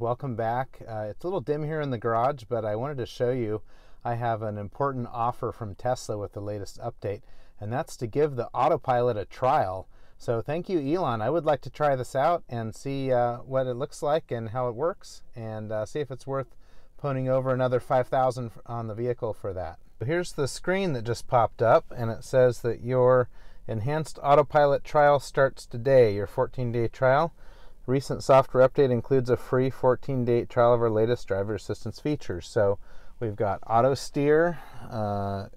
Welcome back. It's a little dim here in the garage, but I wanted to show you I have an important offer from Tesla with the latest update, and that's to give the Autopilot a trial. So thank you, Elon. I would like to try this out and see what it looks like and how it works, and see if it's worth putting over another $5,000 on the vehicle for that. Here's the screen that just popped up, and it says that your enhanced Autopilot trial starts today, your 14-day trial. Recent software update includes a free 14-day trial of our latest driver assistance features. So we've got auto steer,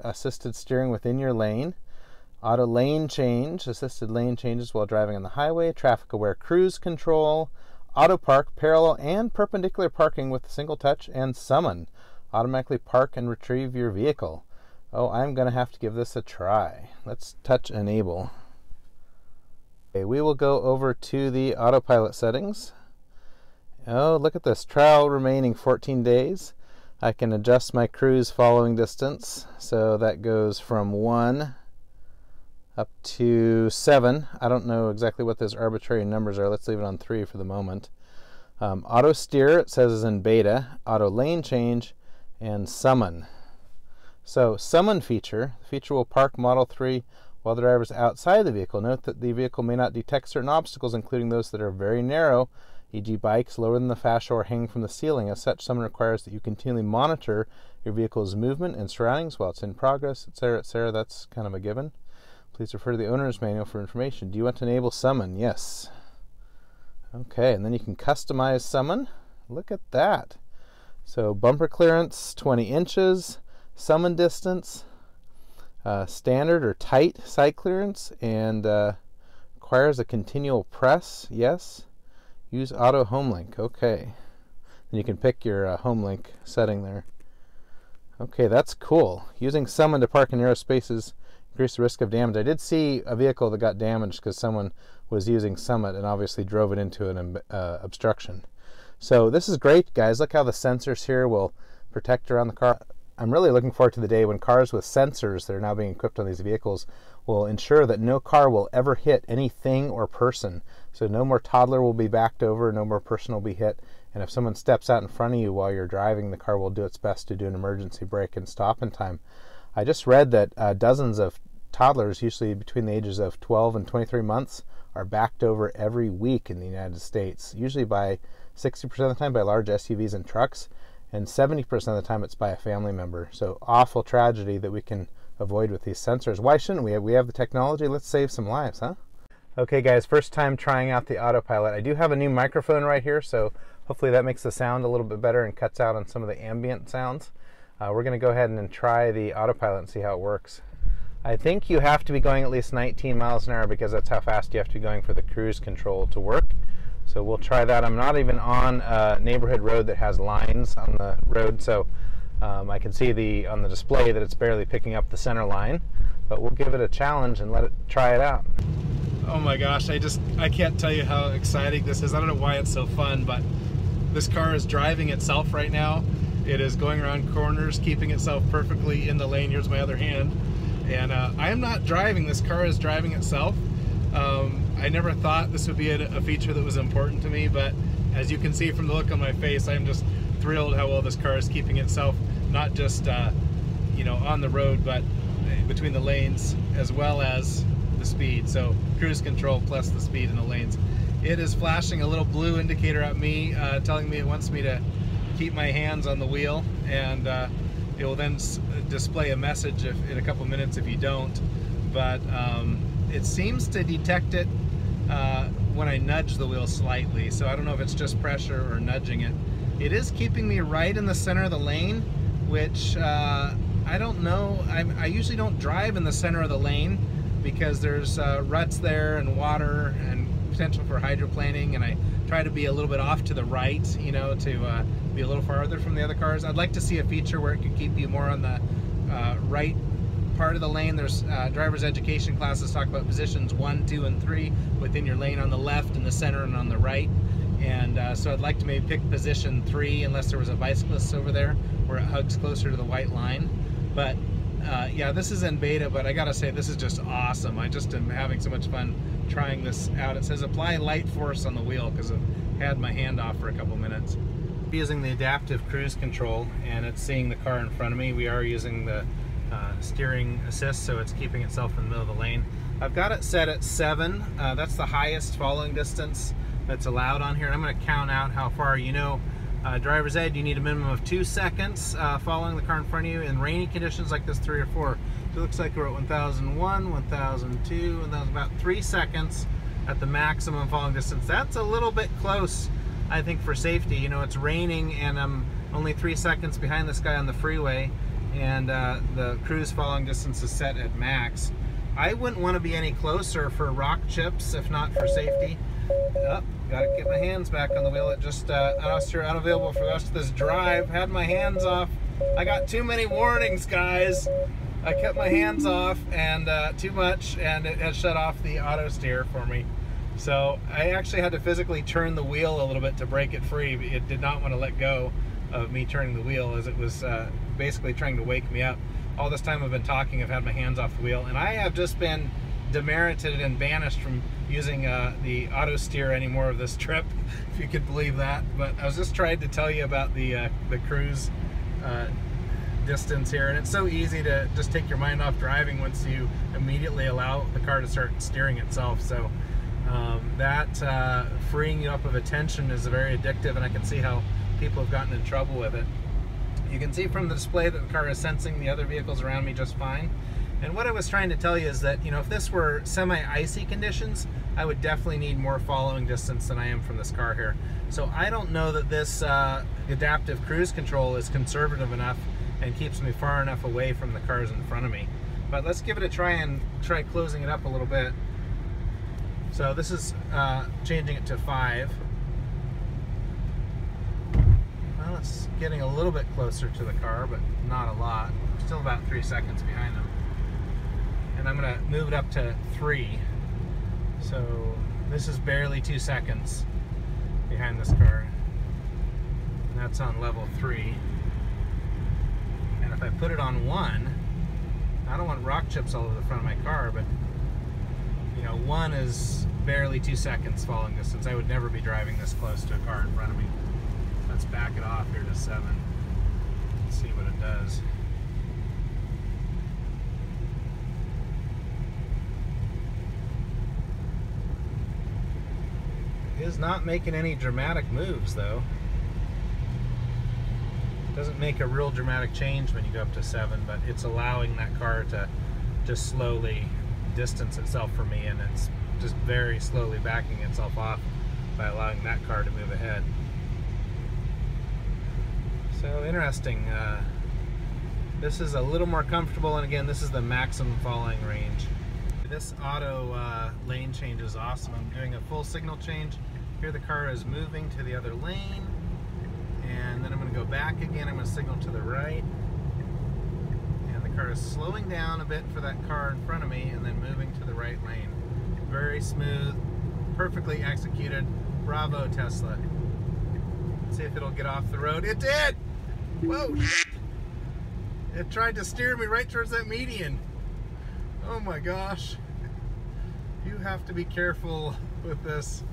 assisted steering within your lane, auto lane change, assisted lane changes while driving on the highway, traffic aware cruise control, auto park, parallel and perpendicular parking with a single touch, and summon, automatically park and retrieve your vehicle. Oh, I'm going to have to give this a try. Let's touch enable. Okay, we will go over to the Autopilot settings. Oh, look at this. Trial remaining 14 days. I can adjust my cruise following distance. So that goes from 1 up to 7. I don't know exactly what those arbitrary numbers are. Let's leave it on 3 for the moment. Auto steer, it says, is in beta. Auto lane change and summon. So summon feature. The feature will park Model 3 while the driver is outside the vehicle. Note that the vehicle may not detect certain obstacles, including those that are very narrow, e.g. bikes lower than the fascia or hanging from the ceiling. As such, summon requires that you continually monitor your vehicle's movement and surroundings while it's in progress, etc., etc. That's kind of a given. Please refer to the owner's manual for information. Do you want to enable summon? Yes. Okay, and then you can customize summon. Look at that. So bumper clearance, 20 inches, summon distance, standard or tight side clearance, and requires a continual press. Yes. Use auto home link. Okay. And you can pick your home link setting there. Okay, that's cool. Using summon to park in narrow spaces increase the risk of damage. I did see a vehicle that got damaged because someone was using summon and obviously drove it into an obstruction. So this is great, guys. Look how the sensors here will protect around the car. I'm really looking forward to the day when cars with sensors that are now being equipped on these vehicles will ensure that no car will ever hit anything or person. So no more toddler will be backed over, no more person will be hit, and if someone steps out in front of you while you're driving, the car will do its best to do an emergency brake and stop in time. I just read that dozens of toddlers, usually between the ages of 12 and 23 months, are backed over every week in the United States, usually by 60% of the time by large SUVs and trucks, and 70% of the time it's by a family member. So awful tragedy that we can avoid with these sensors. Why shouldn't we? We have the technology. Let's save some lives, huh? Okay, guys, first time trying out the Autopilot. I do have a new microphone right here, so hopefully that makes the sound a little bit better and cuts out on some of the ambient sounds. We're going to go ahead and try the Autopilot and see how it works. I think you have to be going at least 19 miles an hour because that's how fast you have to be going for the cruise control to work. So we'll try that. I'm not even on a neighborhood road that has lines on the road, so I can see on the display that it's barely picking up the center line, but we'll give it a challenge and try it out. Oh my gosh, I can't tell you how exciting this is. I don't know why it's so fun, but this car is driving itself right now. It is going around corners, keeping itself perfectly in the lane. Here's my other hand. And I am not driving, this car is driving itself. I never thought this would be a feature that was important to me, but as you can see from the look on my face, I'm just thrilled how well this car is keeping itself, not just you know, on the road, but between the lanes as well as the speed. So cruise control plus the speed in the lanes. It is flashing a little blue indicator at me, telling me it wants me to keep my hands on the wheel, and it will then display a message in a couple minutes if you don't. But it seems to detect it when I nudge the wheel slightly, so I don't know if it's just pressure or nudging it. It is keeping me right in the center of the lane, which I don't know. I usually don't drive in the center of the lane because there's ruts there and water and potential for hydroplaning, and I try to be a little bit off to the right, you know, to be a little farther from the other cars. I'd like to see a feature where it could keep you more on the right part of the lane. There's driver's education classes talk about positions 1, 2, and 3 within your lane, on the left, in the center, and on the right. And so I'd like to maybe pick position 3, unless there was a bicyclist over there, where it hugs closer to the white line. But Yeah, this is in beta, but I gotta say, this is just awesome. I just am having so much fun trying this out. It says apply light force on the wheel because I've had my hand off for a couple minutes. Using the adaptive cruise control, and it's seeing the car in front of me. We are using the steering assist, so it's keeping itself in the middle of the lane. I've got it set at 7. That's the highest following distance that's allowed on here. And I'm going to count out how far. You know, driver's ed, you need a minimum of 2 seconds following the car in front of you. In rainy conditions like this, 3 or 4. So it looks like we're at 1001, 1002, and that's about 3 seconds at the maximum following distance. That's a little bit close, I think, for safety. You know, it's raining and I'm only 3 seconds behind this guy on the freeway, and the cruise following distance is set at max. I wouldn't want to be any closer for rock chips, if not for safety. Oh, gotta get my hands back on the wheel. It just unavailable for the rest of this drive. Had my hands off. I got too many warnings, guys. I kept my hands off and too much, and it had shut off the auto steer for me. So I actually had to physically turn the wheel a little bit to break it free. It did not want to let go of me turning the wheel, as it was basically trying to wake me up. All this time I've been talking, I've had my hands off the wheel, and I have just been demerited and banished from using the auto steer anymore of this trip, if you could believe that. But I was just trying to tell you about the cruise distance here, and it's so easy to just take your mind off driving once you immediately allow the car to start steering itself. So that freeing you up of attention is very addictive, and I can see how people have gotten in trouble with it. You can see from the display that the car is sensing the other vehicles around me just fine. And what I was trying to tell you is that, you know, if this were semi-icy conditions, I would definitely need more following distance than I am from this car here. So I don't know that this adaptive cruise control is conservative enough and keeps me far enough away from the cars in front of me. But let's give it a try and try closing it up a little bit. So this is changing it to 5. Well, it's getting a little bit closer to the car, but not a lot. Still about 3 seconds behind them. And I'm going to move it up to 3. So this is barely 2 seconds behind this car. And that's on level 3. And if I put it on 1, I don't want rock chips all over the front of my car, but you know, 1 is barely 2 seconds following distance. I would never be driving this close to a car in front of me. Let's back it off here to 7. Let's see what it does. It is not making any dramatic moves, though. It doesn't make a real dramatic change when you go up to 7, but it's allowing that car to just slowly distance itself from me, and it's just very slowly backing itself off by allowing that car to move ahead. So interesting. This is a little more comfortable, and again, this is the maximum following range. This auto lane change is awesome. I'm doing a full signal change. Here the car is moving to the other lane, and then I'm going to go back again. I'm going to signal to the right, and the car is slowing down a bit for that car in front of me, and then moving to the right lane. Very smooth, perfectly executed. Bravo, Tesla. Let's see if it'll get off the road. It did! Whoa! It tried to steer me right towards that median. Oh my gosh. You have to be careful with this.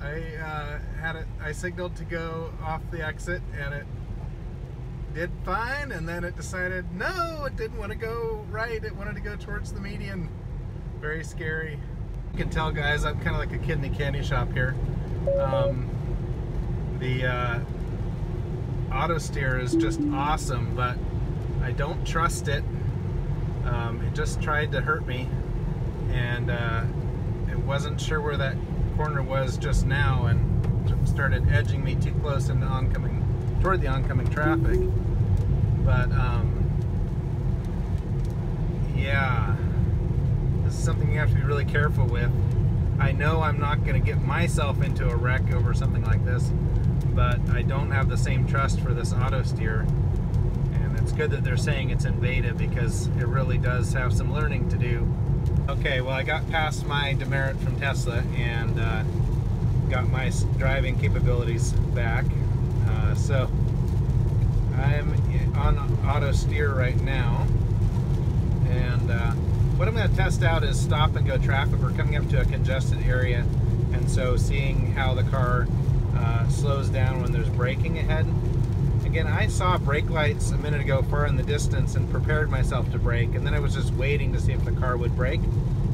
I signaled to go off the exit, and it did fine, and then it decided no, it didn't want to go right, it wanted to go towards the median. Very scary. You can tell, guys, I'm kind of like a kid in a candy shop here. The auto steer is just awesome, but I don't trust it. It just tried to hurt me, and it wasn't sure where that corner was just now, and started edging me too close into toward the oncoming traffic. But yeah, this is something you have to be really careful with. I know I'm not going to get myself into a wreck over something like this, but I don't have the same trust for this auto steer. And it's good that they're saying it's in beta, because it really does have some learning to do. Okay, well, I got past my demerit from Tesla and got my driving capabilities back. So I'm on auto steer right now, And what I'm going to test out is stop and go traffic. We're coming up to a congested area, and so seeing how the car slows down when there's braking ahead. Again, I saw brake lights a minute ago far in the distance and prepared myself to brake, and then I was just waiting to see if the car would brake.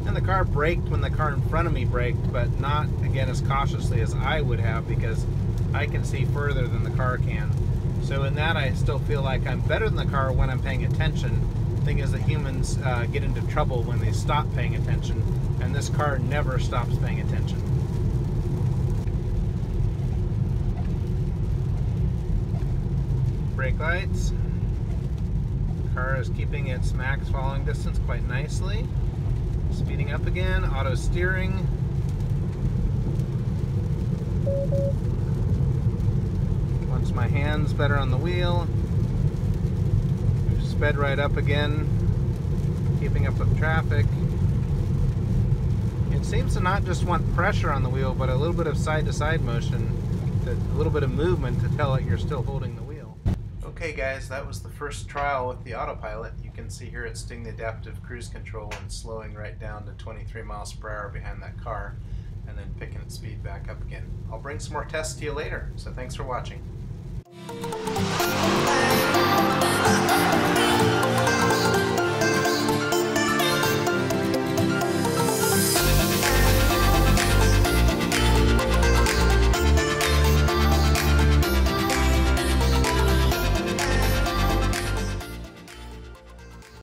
And the car braked when the car in front of me braked, but not, again, as cautiously as I would have, because I can see further than the car can. So in that, I still feel like I'm better than the car when I'm paying attention. The thing is that humans get into trouble when they stop paying attention, and this car never stops paying attention. Brake lights. Car is keeping its max following distance quite nicely. Speeding up again. Auto steering. Once my hand's better on the wheel. We've sped right up again. Keeping up with traffic. It seems to not just want pressure on the wheel, but a little bit of side-to-side motion, a little bit of movement to tell it you're still holding the wheel. Okay guys, that was the first trial with the Autopilot. You can see here it's doing the adaptive cruise control and slowing right down to 23 miles per hour behind that car, and then picking its speed back up again. I'll bring some more tests to you later, so thanks for watching.